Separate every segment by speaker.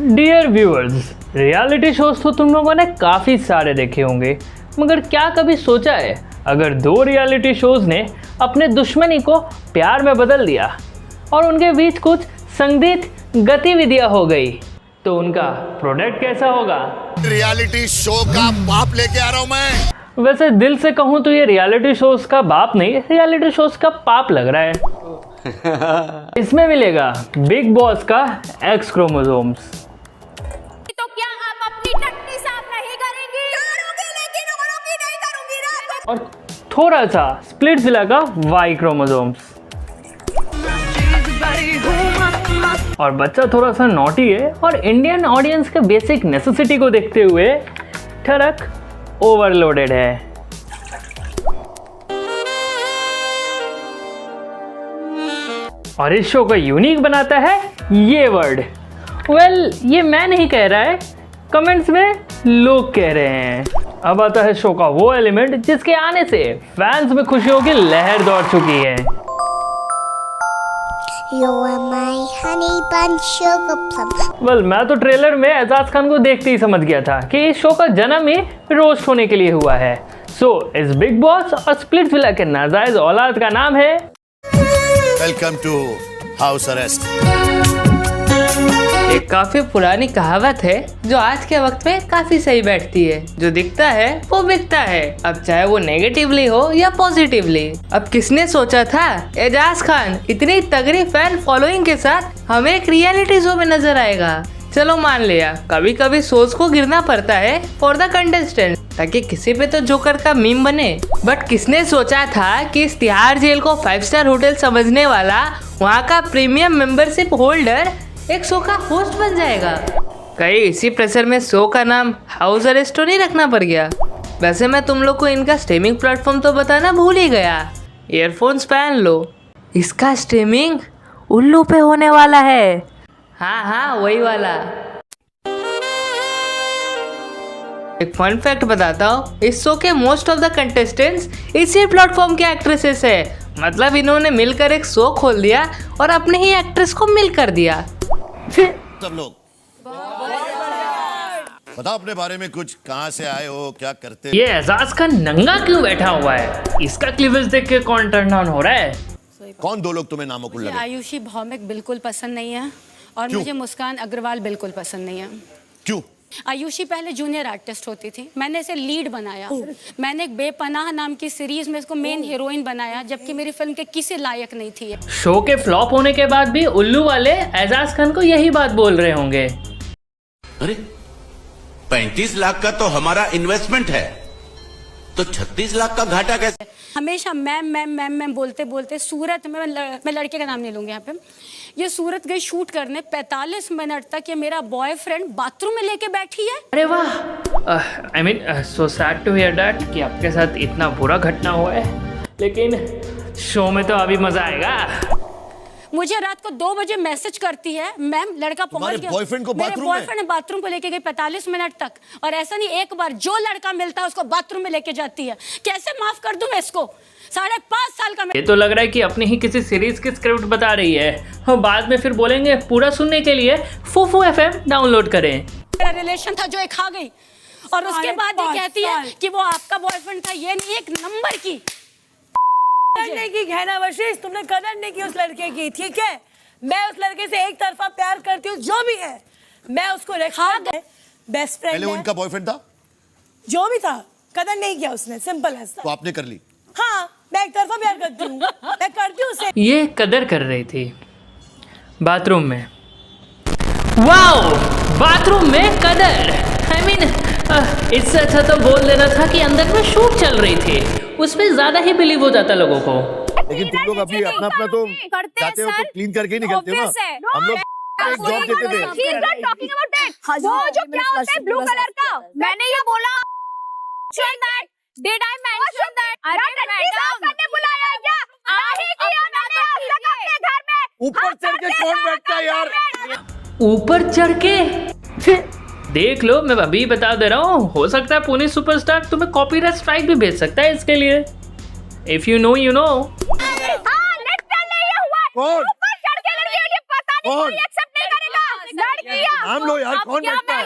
Speaker 1: Dear viewers, reality shows तो तुम लोगों ने काफ़ी सारे देखे होंगे, मगर क्या कभी सोचा है अगर दो रियलिटी शोज ने अपने दुश्मनी को प्यार में बदल दिया और उनके बीच कुछ संदिग्ध गतिविधियां हो गई तो उनका प्रोडक्ट कैसा होगा?
Speaker 2: रियलिटी शो का बाप लेके आ रहा हूं मैं।
Speaker 1: वैसे दिल से कहूँ तो ये रियलिटी शोज का बाप नहीं, रियलिटी शोज का पाप लग रहा है। इसमें मिलेगा बिग बॉस का एक्स क्रोमोसोम्स।
Speaker 3: तो क्या आप अपनी टट्टी साफ नहीं करेंगी? करूंगी, लेकिन औरों की नहीं करूंगी ना।
Speaker 1: और थोड़ा सा स्प्लिट्सविला का वाई क्रोमोसोम्स। और बच्चा थोड़ा सा नॉटी है और इंडियन ऑडियंस के बेसिक नेसेसिटी को देखते हुए ठरक ओवरलोडेड है। और इस शो को यूनिक बनाता है ये वर्ड। वेल, ये मैं नहीं कह रहा है, कमेंट्स में लोग कह रहे हैं। अब आता है शो का वो एलिमेंट जिसके आने से फैंस में खुशियों की लहर दौड़ चुकी है।
Speaker 4: You are my honey bun sugar plum.
Speaker 1: Well, मैं तो ट्रेलर में एजाज खान को देखते ही समझ गया था कि इस शो का जन्म ही रोस्ट होने के लिए हुआ है। सो इस बिग बॉस और स्प्लिट्सविला के नाजायज औलाद का नाम है
Speaker 2: वेलकम टू हाउस अरेस्ट।
Speaker 5: एक काफी पुरानी कहावत है जो आज के वक्त में काफी सही बैठती है, जो दिखता है वो बिकता है, अब चाहे वो नेगेटिवली हो या पॉजिटिवली। अब किसने सोचा था एजाज खान इतनी तगड़ी फैन फॉलोइंग के साथ हमें एक रियलिटी शो में नजर आएगा। चलो मान लिया, कभी कभी सोच को गिरना पड़ता है फॉर द कंटेस्टेंट, ताकि किसी पे तो जोकर का मीम बने। बट किसने सोचा था कि इस तिहाड़ जेल को 5 स्टार होटल समझने वाला वहाँ का प्रीमियम मेंबरशिप होल्डर एक शो का होस्ट बन जाएगा। कहीं इसी प्रेशर में शो का नाम हाउस अरेस्ट तो नहीं रखना पड़ गया। वैसे मैं तुम लोग को इनका स्ट्रीमिंग प्लेटफॉर्म तो बताना भूल ही गया। ईयरफोन्स पहन लो, इसका स्ट्रीमिंग उल्लू पे होने वाला है। हाँ, वही वाला। एक फन फैक्ट बताता हूँ, इस शो के मोस्ट ऑफ द कंटेस्टेंट्स इसी प्लेटफॉर्म के एक्ट्रेसेस है। मतलब इन्होंने मिलकर एक शो खोल दिया और अपने ही एक्ट्रेस को मिल कर दिया।
Speaker 2: सब लोग बताओ अपने बारे में कुछ, कहाँ से आए हो, क्या करते हो?
Speaker 1: ये एजाज खान नंगा क्यों बैठा हुआ है? इसका क्लीवेज देख के कौन टर्न ऑन हो रहा है?
Speaker 2: कौन दो लोग तुम्हें नामों को लगे?
Speaker 6: आयुषी भौमिक बिल्कुल पसंद नहीं है और
Speaker 2: क्यों?
Speaker 6: मुझे मुस्कान अग्रवाल बिल्कुल पसंद नहीं है।
Speaker 2: क्यों?
Speaker 6: आयुषी पहले जूनियर आर्टिस्ट होती थी, मैंने इसे लीड बनाया। मैंने एक बेपनाह नाम की सीरीज में इसको मेन हीरोइन बनाया, जबकि मेरी फिल्म के किसी लायक नहीं थी।
Speaker 1: शो के फ्लॉप होने के बाद भी उल्लू वाले एजाज खान को यही बात बोल रहे होंगे।
Speaker 7: अरे 35 लाख का तो हमारा इन्वेस्टमेंट है, तो 36 लाख का घाटा कैसे?
Speaker 6: हमेशा मैम मैम मैम मैम बोलते बोलते सूरत में, मैं लड़के का नाम नहीं लूंगी यहाँ पे, ये सूरत गई शूट करने, 45 मिनट तक ये मेरा बॉयफ्रेंड बाथरूम में लेके बैठी है।
Speaker 1: अरे वाह, I mean so sad to hear that कि आपके साथ इतना बुरा घटना हुआ है, लेकिन शो में तो अभी मजा आएगा।
Speaker 6: मुझे रात को 2 बजे मैसेज करती है, मैम लड़का पहुंच गया।
Speaker 2: बॉयफ्रेंड को
Speaker 6: मेरे बॉयफ्रेंड ने बाथरूम को लेके गई 45 मिनट तक, और ऐसा नहीं, एक बार जो लड़का मिलता है उसको बाथरूम में लेके जाती है। कैसे माफ कर दूं मैं इसको? 5.5 साल का।
Speaker 1: ये तो लग रहा है कि अपनी ही किसी सीरीज की स्क्रिप्ट बता रही है, और बाद में फिर बोलेंगे पूरा सुनने के लिए फूफू FM डाउनलोड करें।
Speaker 6: मेरा रिलेशन था जो एक खा गई, और उसके बाद ये कहती है कि वो आपका बॉयफ्रेंड था। ये नहीं, एक नंबर की
Speaker 8: करने की घैनावशिश तुमने कदर नहीं की उस लड़के की, ठीक है? मैं उस लड़के से एक तरफा प्यार करती हूँ, जो भी है मैं उसको बेस्ट फ्रेंड।
Speaker 2: पहले उनका बॉयफ्रेंड था,
Speaker 8: जो भी था, कदर नहीं किया उसने, सिंपल है।
Speaker 2: तो आपने कर ली?
Speaker 8: हाँ, मैं एक तरफा प्यार करती हूँ, मैं करती हूँ उसे।
Speaker 1: ये कदर कर रही थी बाथरूम में। वाओ, बाथरूम में कदर। आई मीन इससे अच्छा तो बोल देना था कि अंदर में शूट चल रही थी, उसमें ज्यादा ही बिलीव हो जाता लोगों को।
Speaker 2: लेकिन तुम लोग अभी अपना अपना तो जाते हो तो क्लीन करके ही निकलते हो ना। हम लोग एक जॉब देते थे।
Speaker 3: वो जो क्या होता है ब्लू कलर का, मैंने ये बोला Did I mention that? अरे मैडम करने बुलाया है क्या? नहीं किया मैंने अब तक अपने घर में।
Speaker 2: ऊपर चढ़ के कौन बैठता है यार?
Speaker 1: ऊपर चढ़ के देख लो, मैं अभी बता दे रहा हूँ, हो सकता है पुणे सुपरस्टार तुम्हें कॉपीराइट स्ट्राइक भी भेज सकता है इसके लिए। If you know you know.
Speaker 2: कौन?
Speaker 3: ऊपर चढ़ के लड़की, पता नहीं कोई एक्सेप्ट नहीं करेगा। लड़कियां
Speaker 2: नाम लो यार, कौन बैठता है?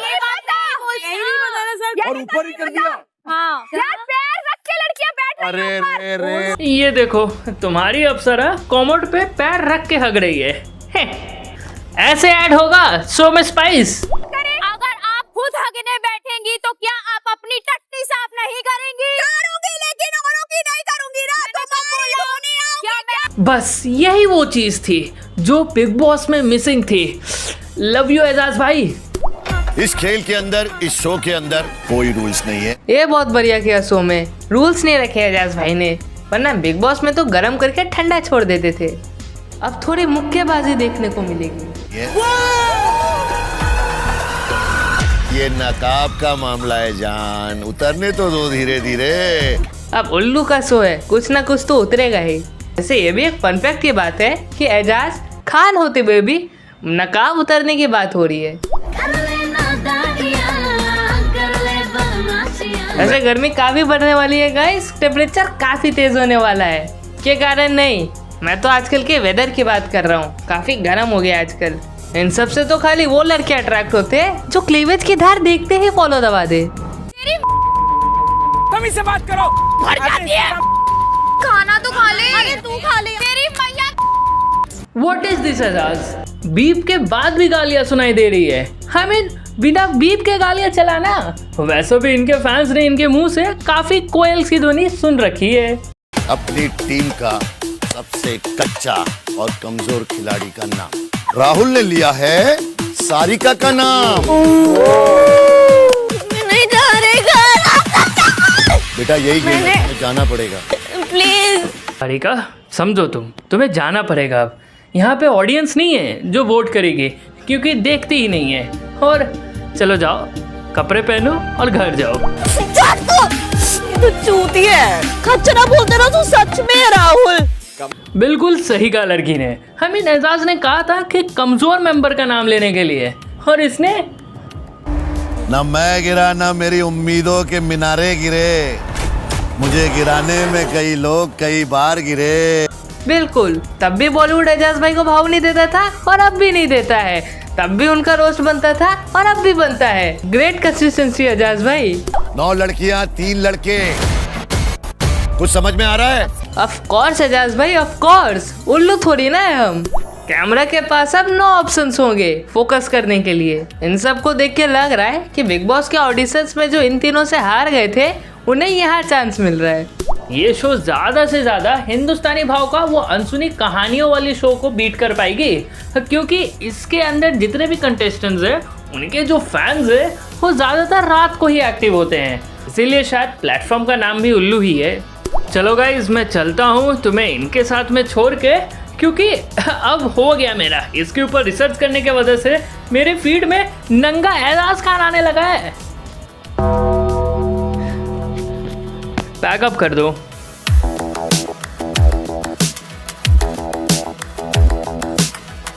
Speaker 8: यही नहीं बताना सर।
Speaker 2: और ऊपर ही कर दिया।
Speaker 3: हाँ यार, पैर रख के लड़कियां बैठ रही हैं ऊपर।
Speaker 2: अरे रे रे,
Speaker 1: ये देखो तुम्हारी अप्सरा कॉमोड पे पैर रख के हग रही है। ऐसे ऐड होगा शो में स्पाइस।
Speaker 3: अगर आप खुद हगने बैठेंगी तो क्या आप अपनी टट्टी साफ नहीं करेंगी? करूंगी, लेकिन औरों की नहीं करूंगी ना। तुम्हारी होनी आओगी।
Speaker 1: बस यही वो चीज थी जो बिग बॉस में मिसिंग थी। लव यू एजाज भाई।
Speaker 2: इस खेल के अंदर, इस शो के अंदर कोई रूल्स नहीं है।
Speaker 5: ये बहुत बढ़िया किया शो में, रूल्स नहीं रखे एजाज भाई ने, वरना बिग बॉस में तो गर्म करके ठंडा छोड़ देते थे। अब थोड़ी मुक्केबाजी देखने को मिलेगी।
Speaker 2: ये नकाब का मामला है जान, उतरने तो दो धीरे धीरे।
Speaker 5: अब उल्लू का शो है, कुछ ना कुछ तो उतरेगा ही। वैसे ये भी एक फन फैक्ट की बात है कि एजाज खान होते हुए भी नकाब उतरने की बात हो रही है। ऐसे गर्मी काफी बढ़ने वाली है गाइस, टेम्परेचर काफी तेज होने वाला है। के कारण नहीं, मैं तो आजकल के वेदर की बात कर रहा हूँ। काफी गर्म हो गया आजकल। इन सब से तो खाली वो लड़के अट्रैक्ट होते हैं जो क्लीवेज की धार देखते ही फॉलो दबा दे।
Speaker 8: तुम इससे बात करो।
Speaker 3: भर जाती है। खाना तो खा ले। अरे तू खा ले। तेरी मैया।
Speaker 1: What is this Ejaz? Beep के बाद भी गालियां सुनाई दे रही है। I mean, बिना बीप के गालियां चलाना। वैसे भी इनके फैंस ने इनके मुंह से काफी कोयल्स की ध्वनि सुन रखी है।
Speaker 2: अपनी टीम का सबसे कच्चा और कमजोर खिलाड़ी का नाम राहुल ने लिया है सारिका का नाम।
Speaker 3: नहीं जा रहे घर।
Speaker 2: बेटा यही गेम है, तुम्हें जाना पड़ेगा।
Speaker 3: प्लीज।
Speaker 1: सारिका समझो, तुम्हें जाना पड़ेगा। अब यहाँ पे ऑडियंस नहीं है जो वोट करेगी, क्योंकि देखती ही नहीं है। और चलो जाओ, कपड़े पहनो और घर जाओ।
Speaker 3: तू चूती है, खच्चरा बोलते ना तू सच में राहुल।
Speaker 1: बिल्कुल सही कहा लड़की ने। हमें एजाज ने कहा था कि कमजोर मेंबर का नाम लेने के लिए, और इसने
Speaker 2: ना मैं गिरा ना मेरी उम्मीदों के मीनारे गिरे। मुझे गिराने में कई लोग कई बार गिरे।
Speaker 5: बिल्कुल, तब भी बॉलीवुड एजाज भाई को भाव नहीं देता था और अब भी नहीं देता है। तब भी उनका रोस्ट बनता था और अब भी बनता है। ग्रेट कंसिस्टेंसी एजाज भाई।
Speaker 2: 9 लड़कियां 3 लड़के, कुछ समझ में आ रहा है?
Speaker 5: ऑफ कोर्स एजाज भाई, ऑफ कोर्स। उल्लू थोड़ी ना है हम। कैमरा के पास अब 9 ऑप्शंस होंगे फोकस करने के लिए। इन सब को देख के लग रहा है कि बिग बॉस के ऑडिशंस में जो इन तीनों से हार गए थे उन्हें यहाँ चांस मिल रहा है।
Speaker 1: ये शो ज्यादा से ज्यादा हिंदुस्तानी भाव का वो अनसुनी कहानियों वाली शो को बीट कर पाएगी, क्योंकि इसके अंदर जितने भी कंटेस्टेंट्स हैं उनके जो फैंस हैं वो ज्यादातर रात को ही एक्टिव होते हैं। इसीलिए शायद प्लेटफॉर्म का नाम भी उल्लू ही है। चलो गाइस, मैं चलता हूँ तुम्हें इनके साथ में छोड़ के, क्योंकि अब हो गया मेरा इसके ऊपर रिसर्च करने की वजह से मेरे फीड में नंगा एजाज खान आने लगा है। पैकअप कर दो।